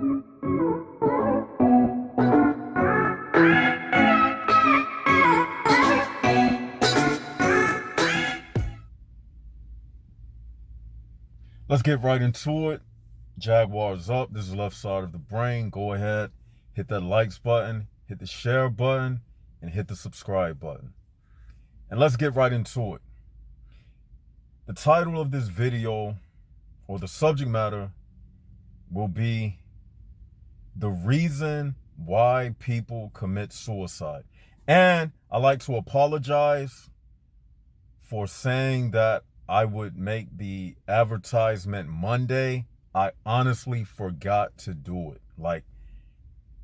Let's get right into it. Jaguars up. This is Left Side of the Brain. Go ahead, hit that likes button, hit the share button, and hit the subscribe button. And let's get right into it. The title of this video, or the subject matter, will be the reason why people commit suicide. And I like to apologize for saying that I would make the advertisement Monday. I honestly forgot to do it. Like,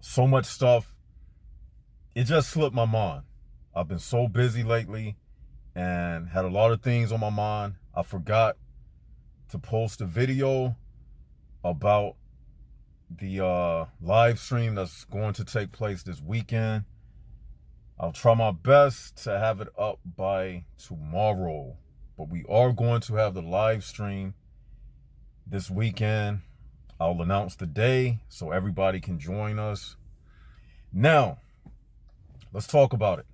so much stuff, it just slipped my mind. I've been so busy lately and had a lot of things on my mind. I forgot to post a video about the live stream that's going to take place this weekend. I'll try my best to have it up by tomorrow. But we are going to have the live stream this weekend. I'll announce the day so everybody can join us. Now, let's talk about it.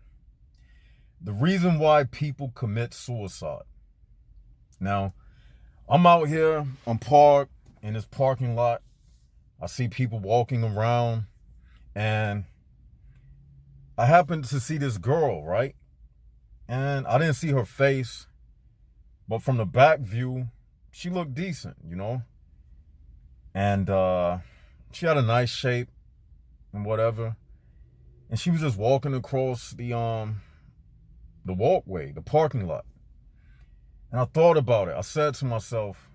The reason why people commit suicide. Now, I'm out here, I'm parked in this parking lot. I see people walking around, and I happened to see this girl, right? And I didn't see her face, but from the back view, she looked decent, you know? And she had a nice shape and whatever. And she was just walking across the walkway, the parking lot. And I thought about it. I said to myself,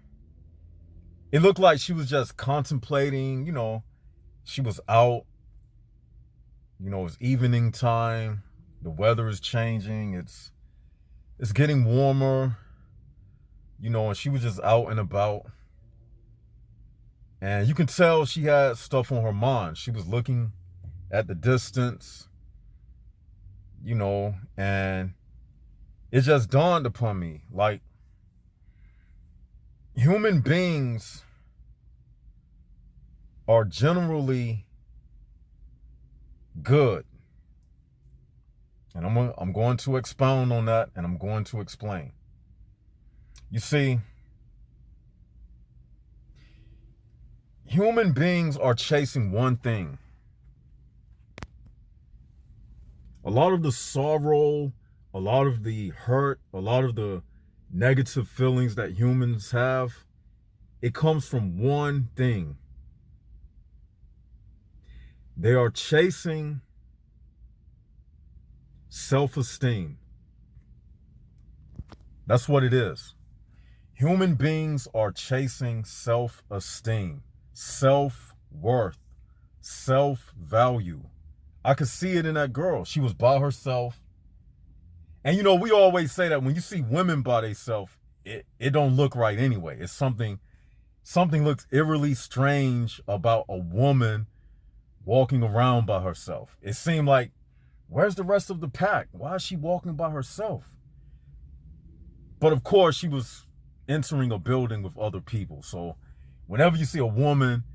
it looked like she was just contemplating, you know, she was out, you know, it's evening time, the weather is changing, it's getting warmer, you know, and she was just out and about. And you can tell she had stuff on her mind. She was looking at the distance, you know, and it just dawned upon me, like, human beings are generally good. And I'm going to expound on that, and I'm going to explain. You see, human beings are chasing one thing. A lot of the sorrow, a lot of the hurt, a lot of the negative feelings that humans have, it comes from one thing. They are chasing self-esteem. That's what it is. Human beings are chasing self-esteem, self-worth, self-value. I could see it in that girl. She was by herself. And you know, we always say that when you see women by themselves, it don't look right anyway. It's something looks eerily strange about a woman walking around by herself. It seemed like, where's the rest of the pack? Why is she walking by herself? But of course, she was entering a building with other people. So whenever you see a woman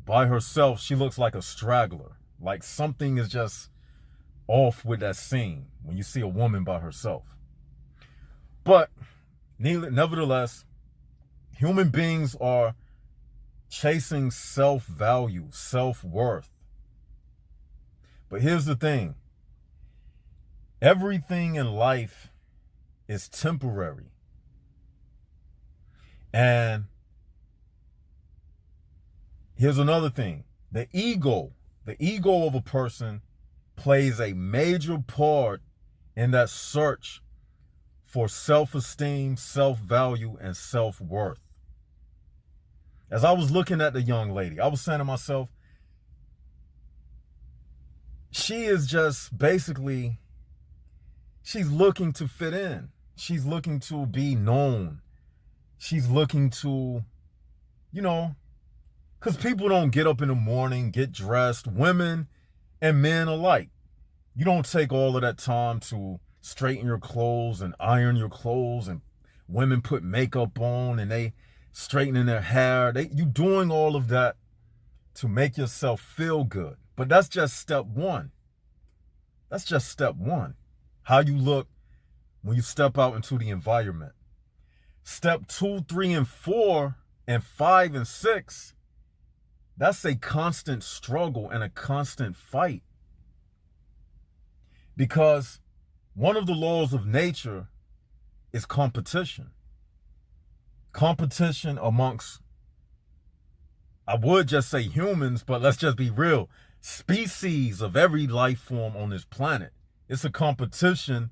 by herself, she looks like a straggler. Like something is just off with that scene when you see a woman by herself. But nevertheless, human beings are chasing self-value, self-worth. But here's the thing. Everything in life is temporary. And here's another thing. The ego of a person plays a major part in that search for self-esteem, self-value, and self-worth. As I was looking at the young lady, I was saying to myself, she is just basically, she's looking to fit in. She's looking to be known. She's looking to, you know, because people don't get up in the morning, get dressed, women and men alike. You don't take all of that time to straighten your clothes and iron your clothes, and women put makeup on and they straightening their hair. You doing all of that to make yourself feel good. But that's just step one. That's just step one. How you look when you step out into the environment. Step 2, 3, and 4, and 5 and 6, that's a constant struggle and a constant fight. Because one of the laws of nature is competition. Competition amongst, I would just say humans, but let's just be real, species of every life form on this planet. It's a competition.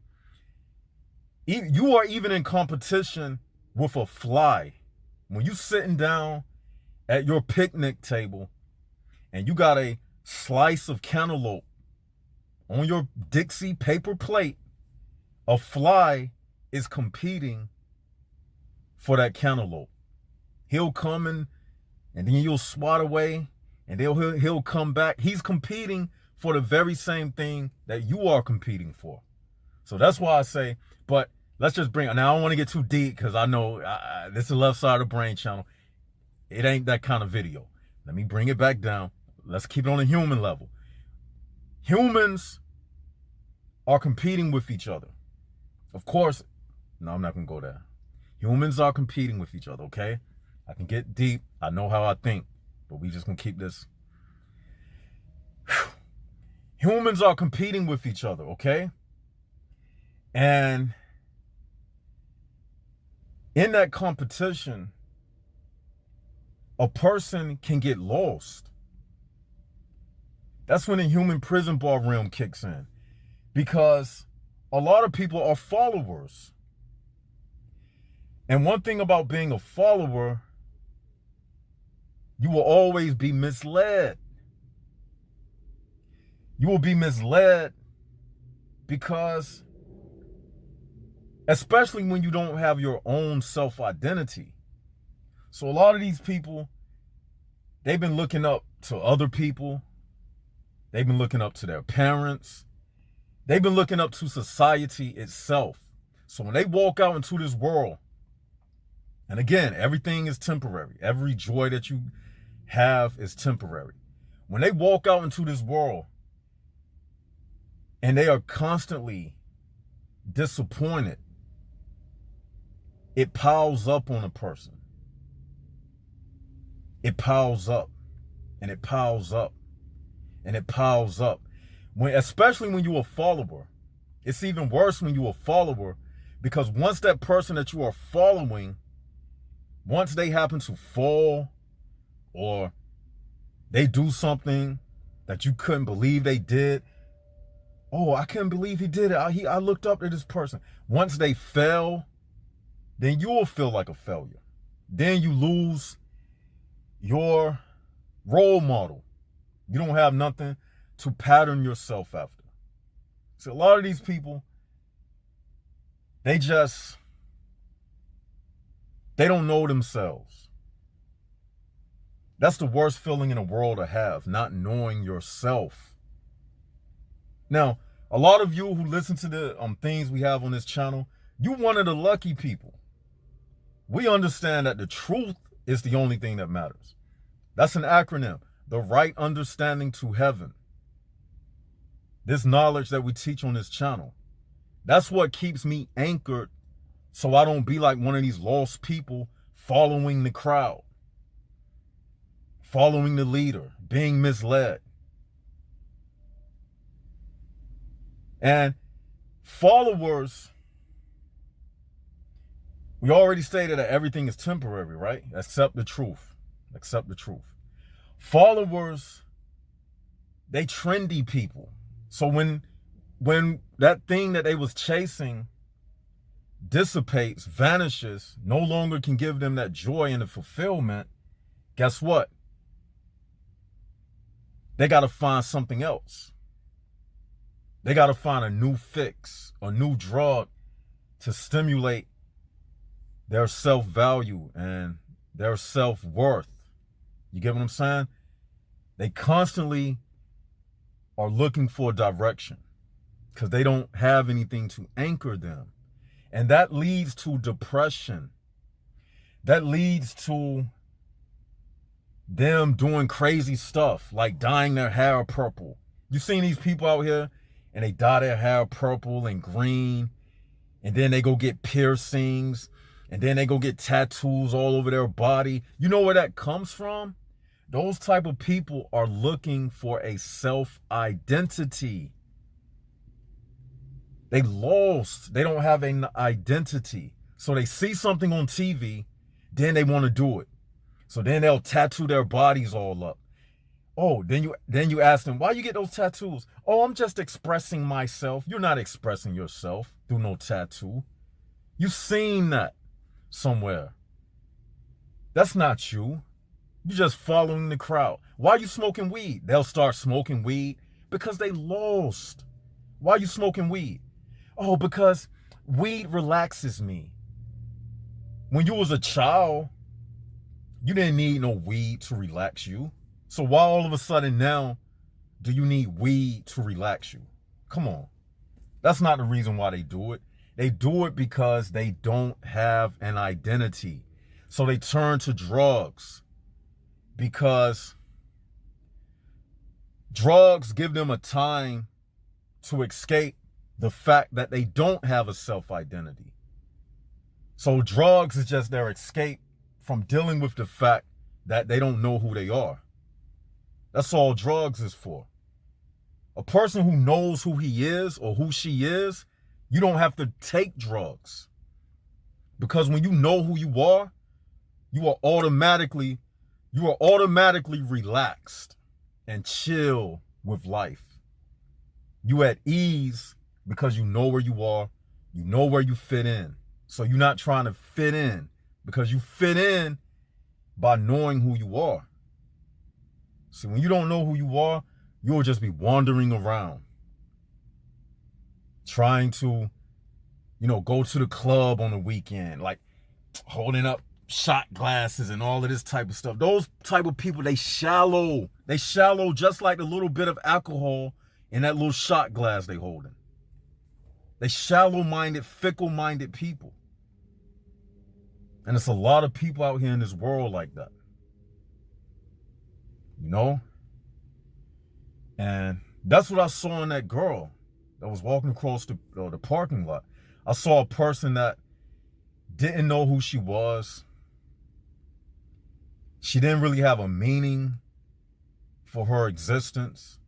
You are even in competition with a fly. When you sitting down at your picnic table and you got a slice of cantaloupe on your Dixie paper plate, a fly is competing for that cantaloupe. He'll come and then you'll swat away, and he'll come back. He's competing for the very same thing that you are competing for. So that's why I say, but let's just bring, now I don't want to get too deep because I know this is the Left Side of the Brain channel. It ain't that kind of video. Let me bring it back down. Let's keep it on a human level. Humans are competing with each other. Of course, no, I'm not going to go there. Humans are competing with each other, okay? I can get deep. I know how I think, but we just going to keep this. Humans are competing with each other, okay? And in that competition, a person can get lost. That's when the human prison bar realm kicks in. Because a lot of people are followers. And one thing about being a follower, you will always be misled. You will be misled because, especially when you don't have your own self-identity. So a lot of these people, they've been looking up to other people. They've been looking up to their parents. They've been looking up to society itself. So when they walk out into this world, and again, everything is temporary. Every joy that you have is temporary. When they walk out into this world and they are constantly disappointed, it piles up on a person. It piles up and it piles up and it piles up. Especially when you're a follower. It's even worse when you're a follower, because once that person that you are following, once they happen to fall or they do something that you couldn't believe they did, oh, I couldn't believe he did it. I looked up to this person. Once they fell, then you will feel like a failure. Then you lose your role model. You don't have nothing to pattern yourself after. So a lot of these people, they don't know themselves. That's the worst feeling in the world to have, not knowing yourself. Now, a lot of you who listen to the things we have on this channel, you one of the lucky people. We understand that the truth is the only thing that matters. That's an acronym, the right understanding to heaven. This knowledge that we teach on this channel, that's what keeps me anchored, so I don't be like one of these lost people following the crowd, following the leader, being misled. And followers, we already stated that everything is temporary, right? Accept the truth. Accept the truth. Followers, they trendy people. So when that thing that they was chasing dissipates, vanishes, no longer can give them that joy and the fulfillment, guess what? They got to find something else. They got to find a new fix, a new drug to stimulate their self-value and their self-worth. You get what I'm saying? They constantly are looking for direction because they don't have anything to anchor them. And that leads to depression. That leads to them doing crazy stuff like dyeing their hair purple. You seen these people out here and they dye their hair purple and green, and then they go get piercings, and then they go get tattoos all over their body. You know where that comes from? Those type of people are looking for a self-identity. They lost. They don't have an identity. So they see something on TV, then they want to do it. So then they'll tattoo their bodies all up. Oh, then you ask them, why you get those tattoos? Oh, I'm just expressing myself. You're not expressing yourself through no tattoo. You've seen that somewhere. That's not you. You're just following the crowd. Why are you smoking weed? They'll start smoking weed because they lost. Why are you smoking weed? Oh, because weed relaxes me. When you was a child, you didn't need no weed to relax you. So why all of a sudden now do you need weed to relax you? Come on. That's not the reason why they do it. They do it because they don't have an identity. So they turn to drugs because drugs give them a time to escape the fact that they don't have a self-identity. So drugs is just their escape from dealing with the fact that they don't know who they are. That's all drugs is for. A person who knows who he is or who she is, you don't have to take drugs. Because when you know who you are automatically relaxed and chill with life. You at ease because you know where you are, you know where you fit in. So you're not trying to fit in because you fit in by knowing who you are. See, when you don't know who you are, you'll just be wandering around trying to, go to the club on the weekend, like holding up shot glasses and all of this type of stuff. Those type of people, they shallow. They shallow just like the little bit of alcohol in that little shot glass they holding. They shallow-minded, fickle-minded people. And it's a lot of people out here in this world like that. And that's what I saw in that girl that was walking across the parking lot. I saw a person that didn't know who she was. She didn't really have a meaning for her existence.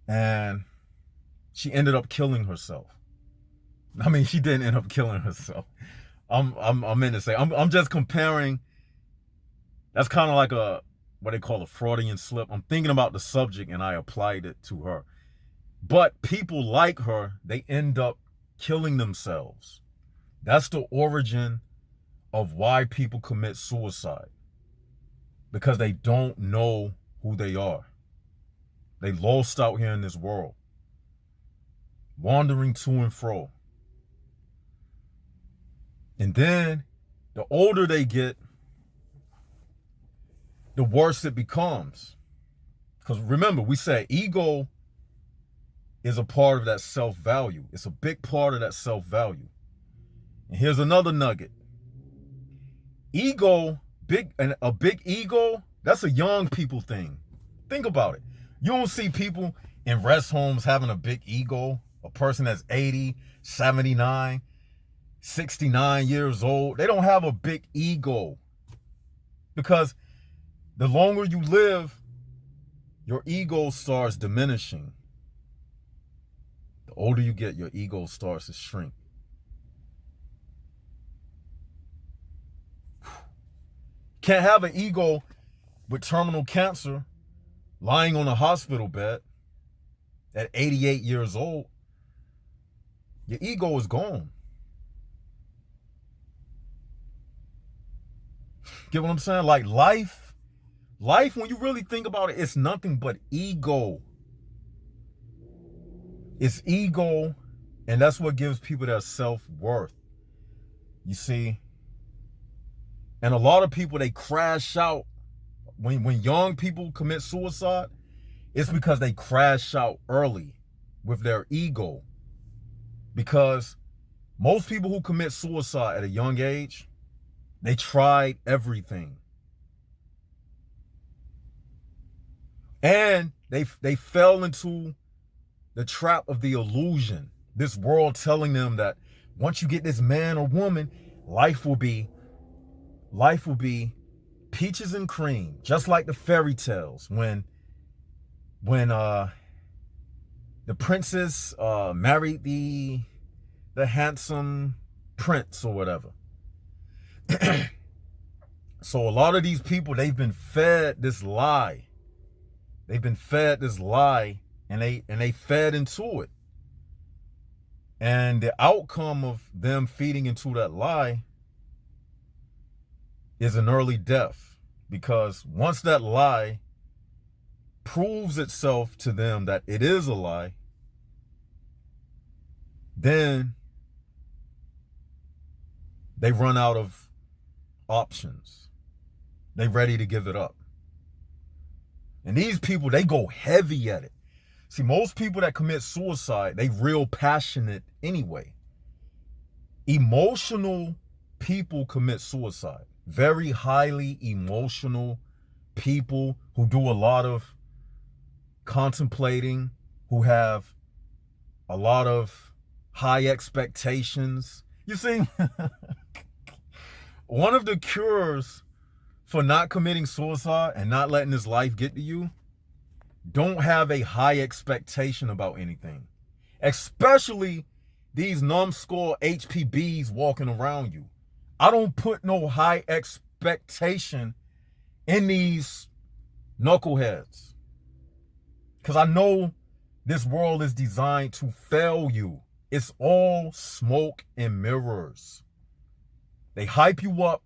And she ended up killing herself. I mean, she didn't end up killing herself. I'm meant to say, I'm just comparing. That's kind of like what they call a Freudian slip. I'm thinking about the subject and I applied it to her. But people like her, they end up killing themselves. That's the origin of why people commit suicide. Because they don't know who they are. They lost out here in this world. Wandering to and fro. And then, the older they get, the worse it becomes. Because remember, we said ego is a part of that self-value. It's a big part of that self-value. And here's another nugget. Ego, a big ego, that's a young people thing. Think about it. You don't see people in rest homes having a big ego. A person that's 80, 79, 69 years old. They don't have a big ego. Because the longer you live, your ego starts diminishing. The older you get, your ego starts to shrink. Can't have an ego with terminal cancer lying on a hospital bed at 88 years old. Your ego is gone. Get what I'm saying? Like life, when you really think about it, it's nothing but ego. It's ego, and that's what gives people their self-worth. You see? And a lot of people, they crash out. When young people commit suicide, it's because they crash out early with their ego. Because most people who commit suicide at a young age, they tried everything. And they fell into the trap of the illusion. This world telling them that once you get this man or woman, life will be peaches and cream, just like the fairy tales when the princess married the handsome prince or whatever. So a lot of these people, they've been fed this lie. They've been fed this lie, and they fed into it. And the outcome of them feeding into that lie is an early death. Because once that lie proves itself to them that it is a lie, then they run out of options. They're ready to give it up. And these people, they go heavy at it. See, most people that commit suicide, they real passionate anyway. Emotional people commit suicide. Very highly emotional people who do a lot of contemplating, who have a lot of high expectations. You see, one of the cures for not committing suicide and not letting this life get to you, don't have a high expectation about anything. Especially these numbskull HPBs walking around you. I don't put no high expectation in these knuckleheads. Because I know this world is designed to fail you. It's all smoke and mirrors. They hype you up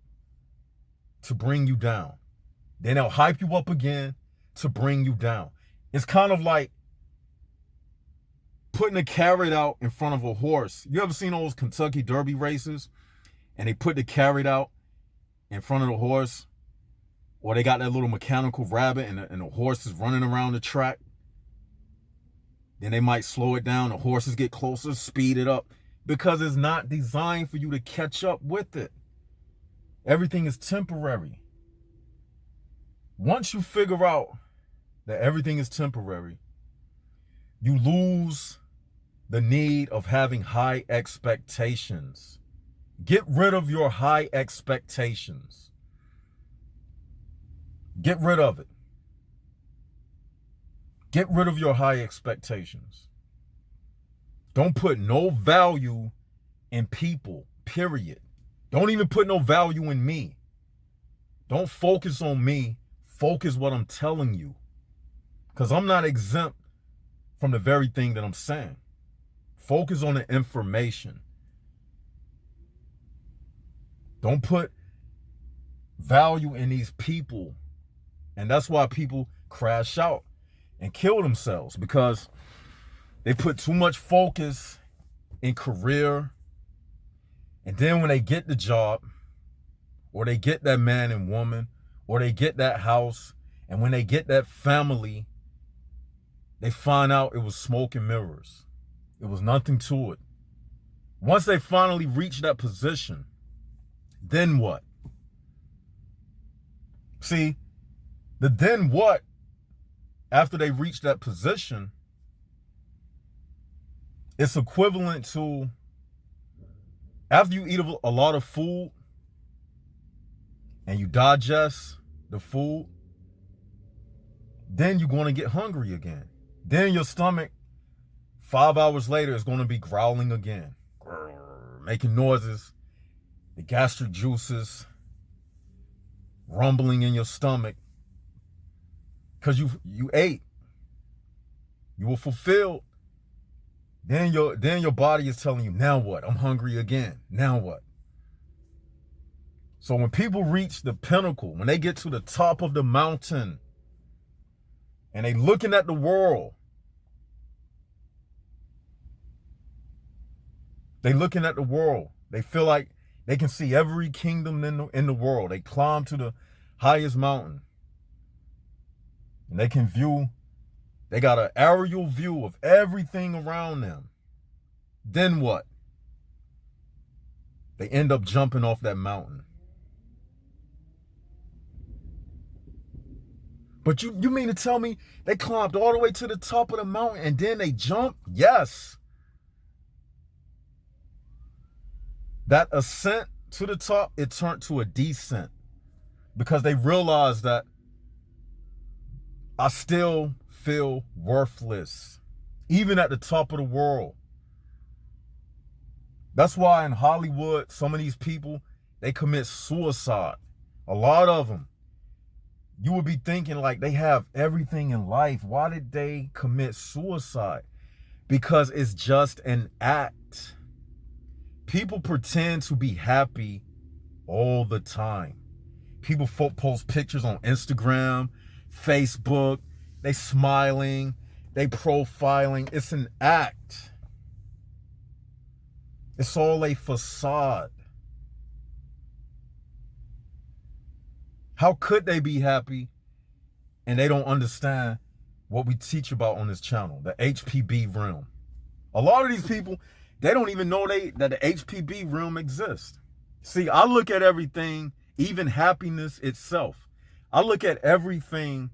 to bring you down. Then they'll hype you up again to bring you down. It's kind of like putting a carrot out in front of a horse. You ever seen those Kentucky Derby races? And they put the carrot out in front of the horse? Or they got that little mechanical rabbit and the horse is running around the track. Then they might slow it down. The horses get closer, speed it up. Because it's not designed for you to catch up with it. Everything is temporary. Once you figure out that everything is temporary, you lose the need of having high expectations. Get rid of your high expectations. Get rid of it. Get rid of your high expectations. Don't put no value in people, period. Don't even put no value in me. Don't focus on me. Focus what I'm telling you. Because I'm not exempt from the very thing that I'm saying. Focus on the information. Don't put value in these people. And that's why people crash out and kill themselves. Because they put too much focus in career. And then when they get the job, or they get that man and woman, or they get that house, and when they get that family, they find out it was smoke and mirrors. It was nothing to it. Once they finally reach that position, then what? See, the then what, after they reach that position, it's equivalent to after you eat a lot of food and you digest the food, then you're going to get hungry again. Then your stomach, 5 hours later, is going to be growling again, making noises, the gastric juices rumbling in your stomach, because you ate, you were fulfilled. Then your body is telling you, now what? I'm hungry again. Now what? So when people reach the pinnacle, when they get to the top of the mountain, and they looking at the world, they feel like they can see every kingdom in the world. They climb to the highest mountain, and they can view. They got an aerial view of everything around them. Then what? They end up jumping off that mountain. But you mean to tell me they climbed all the way to the top of the mountain and then they jumped? Yes. That ascent to the top, it turned to a descent because they realized that I still feel worthless, even at the top of the world. That's why in Hollywood, some of these people, they commit suicide. A lot of them. You would be thinking like they have everything in life. Why did they commit suicide? Because it's just an act. People pretend to be happy all the time. People post pictures on Instagram, Facebook. They smiling, they profiling. It's an act. It's all a facade. How could they be happy and they don't understand what we teach about on this channel, the HPB realm? A lot of these people, they don't even know that the HPB realm exists. See, I look at everything, even happiness itself. I look at everything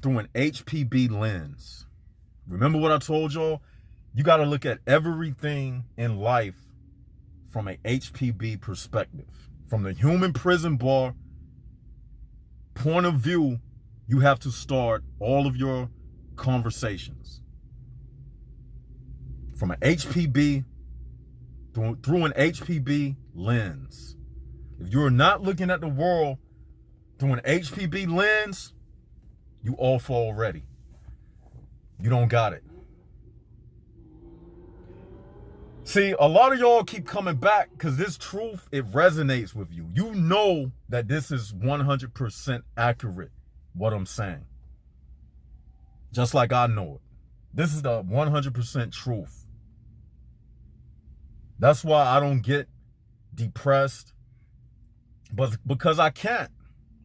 through an HPB lens. Remember what I told y'all? You got to look at everything in life from an HPB perspective. From the human prison bar point of view, you have to start all of your conversations. From an HPB, through an HPB lens. If you're not looking at the world through an HPB lens, you off already. You don't got it. See, a lot of y'all keep coming back because this truth, it resonates with you. You know that this is 100% accurate, what I'm saying. Just like I know it. This is the 100% truth. That's why I don't get depressed, but because I can't.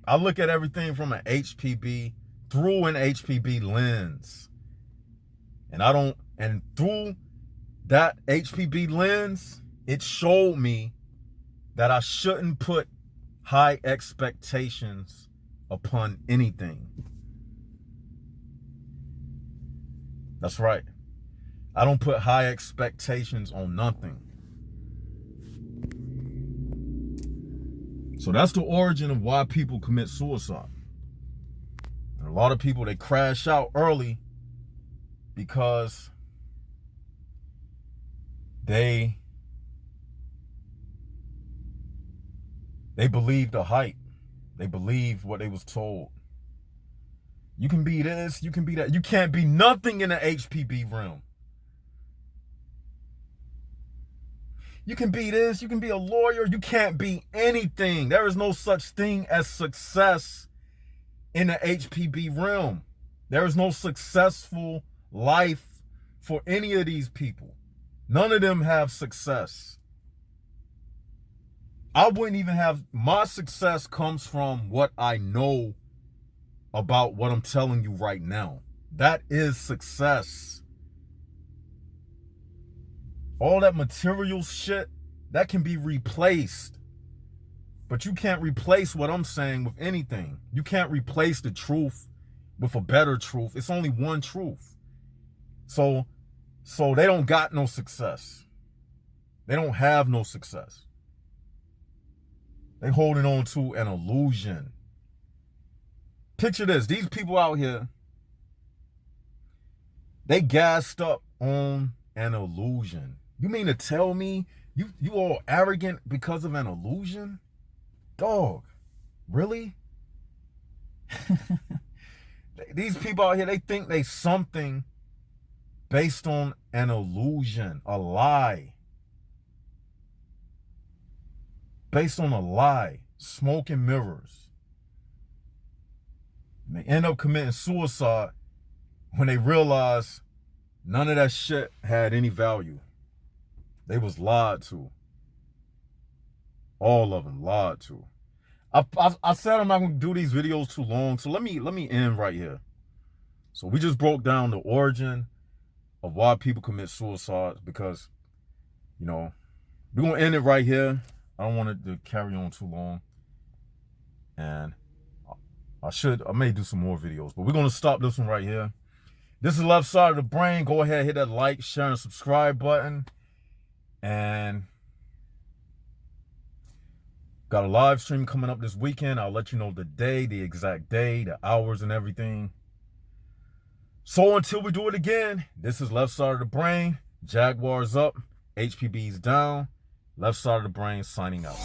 I look at everything from an HPB, through an HPB lens. And through that HPB lens, it showed me that I shouldn't put high expectations upon anything. That's right. I don't put high expectations on nothing. So that's the origin of why people commit suicide. And a lot of people, they crash out early because they believe the hype. They believe what they was told. You can be this, you can be that. You can't be nothing in the HPB realm. You can be this, you can be a lawyer, you can't be anything. There is no such thing as success in the HPB realm. There is no successful life for any of these people. None of them have success. I wouldn't even have, my success comes from what I know about what I'm telling you right now. That is success. All that material shit, that can be replaced. But you can't replace what I'm saying with anything. You can't replace the truth with a better truth. It's only one truth. So they don't got no success. They don't have no success. They holding on to an illusion. Picture this. These people out here, they gassed up on an illusion. You mean to tell me you all arrogant because of an illusion? Dog, really? These people out here, they think they something based on an illusion, a lie. Based on a lie, smoke and mirrors. And they end up committing suicide when they realize none of that shit had any value. They was lied to. All of them lied to. I said I'm not going to do these videos too long, so let me end right here. So we just broke down the origin of why people commit suicide, because, you know, we're going to end it right here. I don't want it to carry on too long. And I may do some more videos, but we're going to stop this one right here. This is Left Side of the Brain. Go ahead, hit that like, share, and subscribe button. And got a live stream coming up this weekend. I'll let you know the day, the exact day, the hours, and everything. So until we do it again, this is Left Side of the Brain. Jaguars up, HPB's down. Left Side of the Brain signing out.